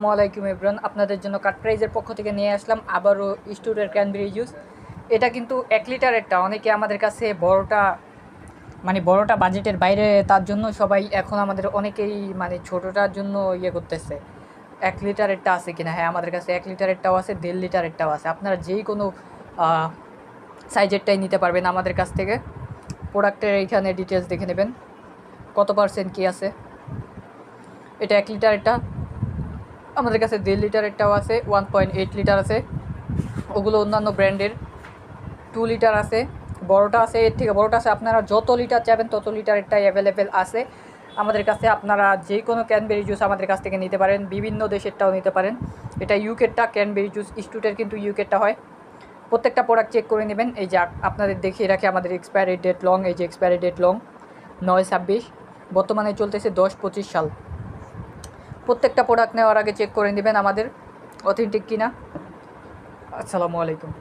আসসালামাইকুম এভরিওয়ান, আপনাদের জন্য কাট প্রাইজের পক্ষ থেকে নিয়ে আসলাম আবারও স্টুডের ক্যানবেরি জুস। এটা কিন্তু 1 লিটারেরটা, অনেকে আমাদের কাছে বড়টা বাজেটের বাইরে, তার জন্য সবাই এখন আমাদের অনেকেই ছোটোটার জন্য করতেছে 1 লিটারেরটা আছে কিনা। হ্যাঁ, আমাদের কাছে 1 লিটারেরটাও আছে, 1.5 লিটারেরটাও আছে। আপনারা যেই কোনো সাইজেরটাই নিতে পারবেন আমাদের কাছ থেকে। প্রোডাক্টের এইখানে ডিটেলস দেখে নেবেন, কত পার্সেন্ট কী আছে। এটা 1 লিটারেরটা, আমাদের কাছে 1.5 লিটারেরটাও আছে, 1.8 লিটার আছে, ওগুলো অন্যান্য ব্র্যান্ডের। 2 লিটার আছে, বড়টা আছে, এর থেকে বড়টা আছে। আপনারা যত লিটার চাইবেন তত লিটারেরটাই অ্যাভেলেবেল আছে আমাদের কাছে। আপনারা যে কোনো ক্যানবেরি জুস আমাদের কাছ থেকে নিতে পারেন, বিভিন্ন দেশেরটাও নিতে পারেন। এটা ইউকেরটা ক্যানবেরি জুস, স্টুডের কিন্তু ইউকেরটা হয়। প্রত্যেকটা প্রোডাক্ট চেক করে নেবেন। এই যে আপনাদের দেখিয়ে রাখি, আমাদের এক্সপায়ারি ডেট লং, এই যে এক্সপায়ারি ডেট লং 9/26, বর্তমানে চলতেছে 10-25 সাল। প্রত্যেকটা প্রোডাক্ট নেওয়ার আগে চেক করে নেবেন আমাদের অথেন্টিক কিনা। আসসালামু আলাইকুম।